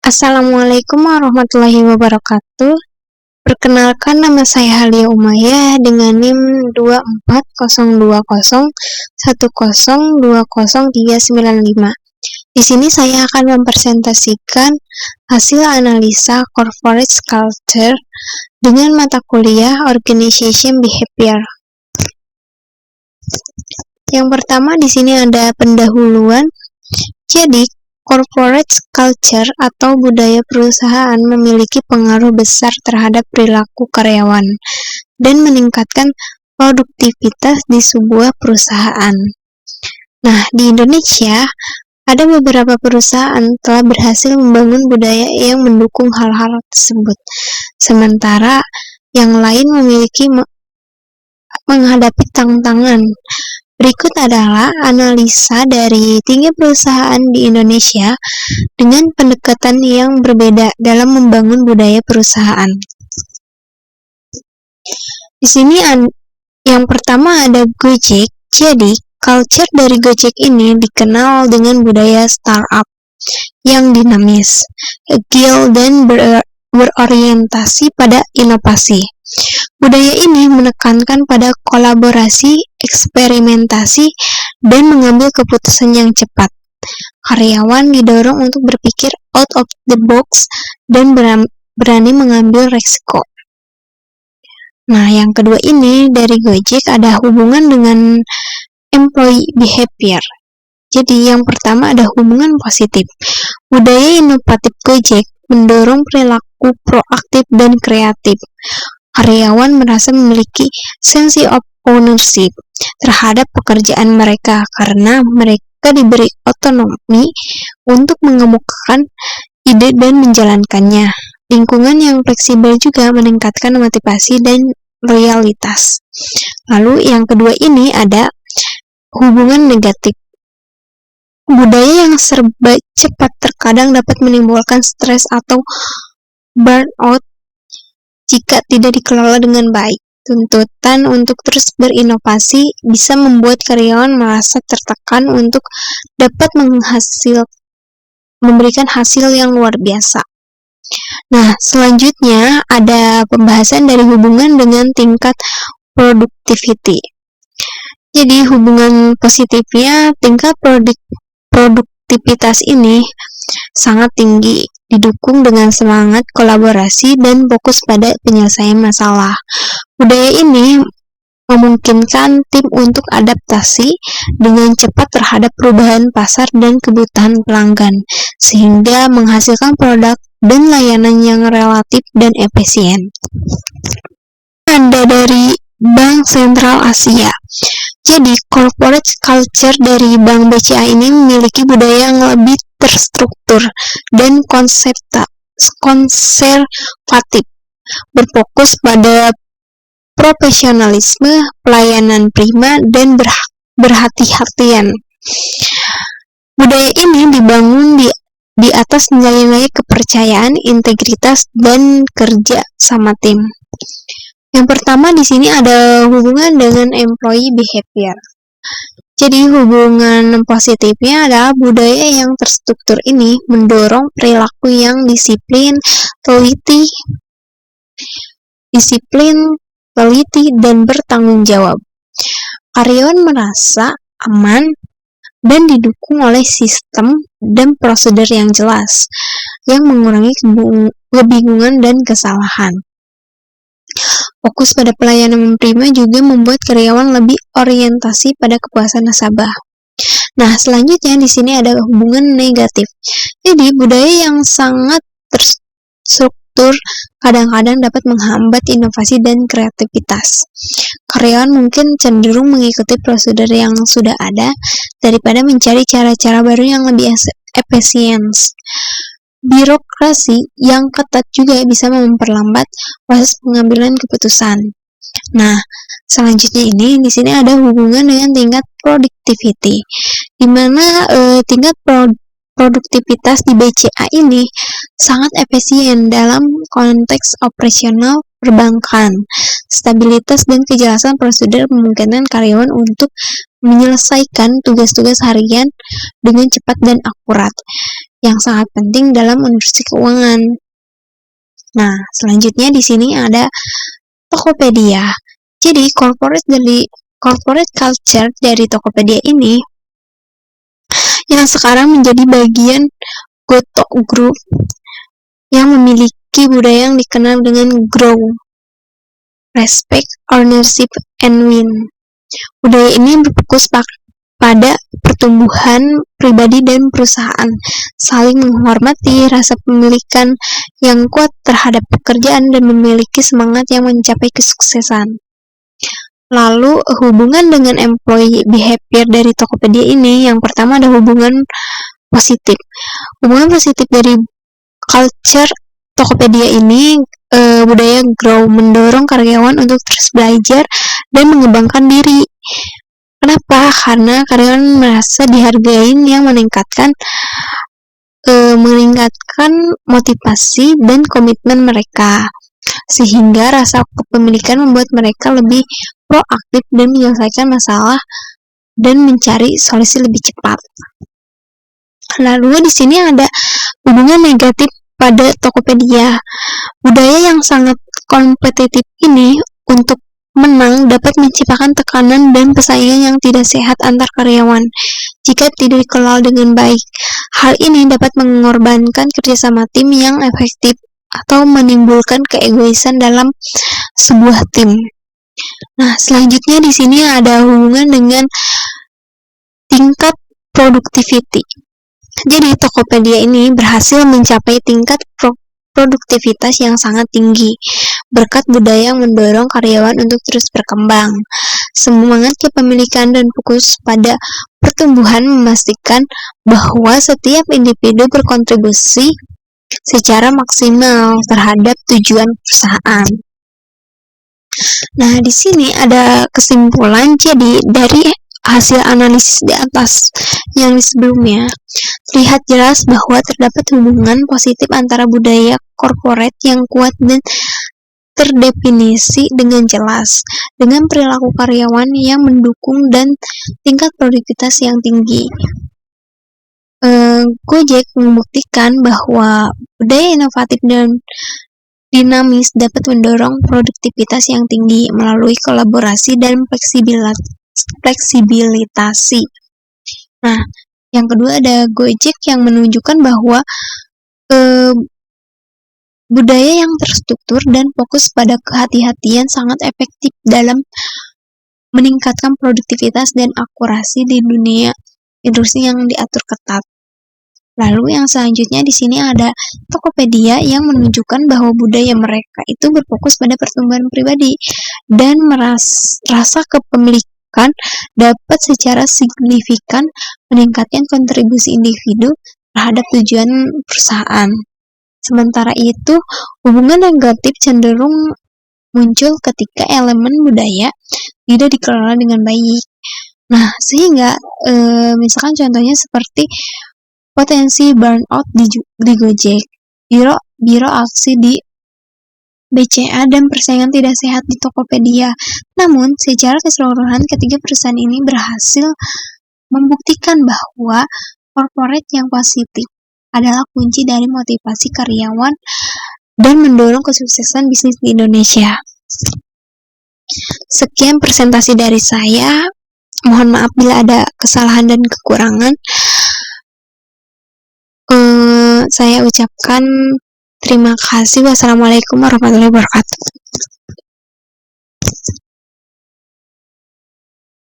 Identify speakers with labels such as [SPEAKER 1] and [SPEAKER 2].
[SPEAKER 1] Assalamualaikum warahmatullahi wabarakatuh. Perkenalkan, nama saya Halia Umayyah dengan NIM 240201010203995. Di sini saya akan mempresentasikan hasil analisa corporate culture dengan mata kuliah Organization Behavior. Yang pertama di sini ada pendahuluan. Jadi, corporate culture atau budaya perusahaan memiliki pengaruh besar terhadap perilaku karyawan dan meningkatkan produktivitas di sebuah perusahaan. Nah, di Indonesia ada beberapa perusahaan telah berhasil membangun budaya yang mendukung hal-hal tersebut, sementara yang lain memiliki menghadapi tantangan. Berikut adalah analisa dari 3 perusahaan di Indonesia dengan pendekatan yang berbeda dalam membangun budaya perusahaan. Di sini yang pertama ada Gojek. Jadi, culture dari Gojek ini dikenal dengan budaya startup yang dinamis, agile, dan berorientasi pada inovasi. Budaya ini menekankan pada kolaborasi, eksperimentasi, dan mengambil keputusan yang cepat. Karyawan didorong untuk berpikir out of the box dan berani mengambil resiko. Nah, yang kedua ini dari Gojek ada hubungan dengan employee behavior. Jadi, yang pertama ada hubungan positif. Budaya inovatif Gojek mendorong perilaku proaktif dan kreatif. Karyawan merasa memiliki sense of ownership terhadap pekerjaan mereka karena mereka diberi otonomi untuk mengemukakan ide dan menjalankannya. Lingkungan yang fleksibel juga meningkatkan motivasi dan loyalitas. Lalu yang kedua ini ada hubungan negatif. Budaya yang serba cepat terkadang dapat menimbulkan stres atau burnout jika tidak dikelola dengan baik. Tuntutan untuk terus berinovasi bisa membuat karyawan merasa tertekan untuk dapat memberikan hasil yang luar biasa. Nah, selanjutnya ada pembahasan dari hubungan dengan tingkat productivity. Jadi, hubungan positifnya tingkat produktivitas ini sangat tinggi, didukung dengan semangat kolaborasi dan fokus pada penyelesaian masalah. Budaya ini memungkinkan tim untuk adaptasi dengan cepat terhadap perubahan pasar dan kebutuhan pelanggan, sehingga menghasilkan produk dan layanan yang relatif dan efisien. Ada dari Bank Sentral Asia. Jadi, corporate culture dari Bank BCA ini memiliki budaya yang lebih terstruktur dan konservatif, berfokus pada profesionalisme, pelayanan prima, dan berhati-hatian. Budaya ini dibangun di atas nilai-nilai kepercayaan, integritas, dan kerja sama tim. Yang pertama di sini ada hubungan dengan employee behavior. Jadi hubungan positifnya adalah budaya yang terstruktur ini mendorong perilaku yang disiplin, teliti, dan bertanggung jawab. Karyawan merasa aman dan didukung oleh sistem dan prosedur yang jelas, yang mengurangi kebingungan dan kesalahan. Fokus pada pelayanan prima juga membuat karyawan lebih orientasi pada kepuasan nasabah. Nah, selanjutnya di sini ada hubungan negatif. Jadi, budaya yang sangat terstruktur kadang-kadang dapat menghambat inovasi dan kreativitas. Karyawan mungkin cenderung mengikuti prosedur yang sudah ada daripada mencari cara-cara baru yang lebih efisien. Birokrasi yang ketat juga bisa memperlambat proses pengambilan keputusan. Nah, selanjutnya ini di sini ada hubungan dengan tingkat productivity, di mana tingkat produktivitas di BCA ini sangat efisien dalam konteks operasional perbankan. Stabilitas dan kejelasan prosedur memungkinkan karyawan untuk menyelesaikan tugas-tugas harian dengan cepat dan akurat. yang sangat penting dalam industri keuangan. Nah, selanjutnya di sini ada Tokopedia. Jadi, corporate culture dari Tokopedia ini yang sekarang menjadi bagian Goto Group yang memiliki budaya yang dikenal dengan grow, respect, ownership, and win. Budaya ini berfokus pada pertumbuhan pribadi dan perusahaan, saling menghormati, rasa pemilikan yang kuat terhadap pekerjaan, dan memiliki semangat yang mencapai kesuksesan. Lalu, hubungan dengan employee behavior dari Tokopedia ini, yang pertama ada hubungan positif. Hubungan positif dari culture Tokopedia ini, budaya grow, mendorong karyawan untuk terus belajar dan mengembangkan diri. Kenapa? Karena karyawan merasa dihargai yang meningkatkan motivasi dan komitmen mereka, sehingga rasa kepemilikan membuat mereka lebih proaktif dan menyelesaikan masalah dan mencari solusi lebih cepat. Lalu di sini ada hubungan negatif pada Tokopedia. Budaya yang sangat kompetitif ini untuk menang dapat menciptakan tekanan dan persaingan yang tidak sehat antar karyawan jika tidak dikelola dengan baik. Hal ini dapat mengorbankan kerjasama tim yang efektif atau menimbulkan keegoisan dalam sebuah tim. Nah, selanjutnya di sini ada hubungan dengan tingkat productivity. Jadi, Tokopedia ini berhasil mencapai tingkat produktivitas yang sangat tinggi berkat budaya yang mendorong karyawan untuk terus berkembang. Semangat kepemilikan dan fokus pada pertumbuhan memastikan bahwa setiap individu berkontribusi secara maksimal terhadap tujuan perusahaan. Nah, di sini ada kesimpulan. Jadi, dari hasil analisis di atas yang sebelumnya, terlihat jelas bahwa terdapat hubungan positif antara budaya korporat yang kuat dan terdefinisi dengan jelas, dengan perilaku karyawan yang mendukung dan tingkat produktivitas yang tinggi. Gojek membuktikan bahwa budaya inovatif dan dinamis dapat mendorong produktivitas yang tinggi melalui kolaborasi dan fleksibilitasi. Nah, yang kedua ada Gojek yang menunjukkan bahwa budaya yang terstruktur dan fokus pada kehati-hatian sangat efektif dalam meningkatkan produktivitas dan akurasi di dunia industri yang diatur ketat. Lalu yang selanjutnya di sini ada Tokopedia yang menunjukkan bahwa budaya mereka itu berfokus pada pertumbuhan pribadi dan rasa kepemilikan dapat secara signifikan meningkatkan kontribusi individu terhadap tujuan perusahaan. Sementara itu, hubungan negatif cenderung muncul ketika elemen budaya tidak dikelola dengan baik. Nah, sehingga misalkan contohnya seperti potensi burnout di Gojek, biro aksi di BCA, dan persaingan tidak sehat di Tokopedia. Namun, secara keseluruhan ketiga perusahaan ini berhasil membuktikan bahwa corporate yang positif adalah kunci dari motivasi karyawan dan mendorong kesuksesan bisnis di Indonesia. Sekian presentasi dari saya. Mohon maaf bila ada kesalahan dan kekurangan. Saya ucapkan terima kasih. Wassalamualaikum warahmatullahi wabarakatuh.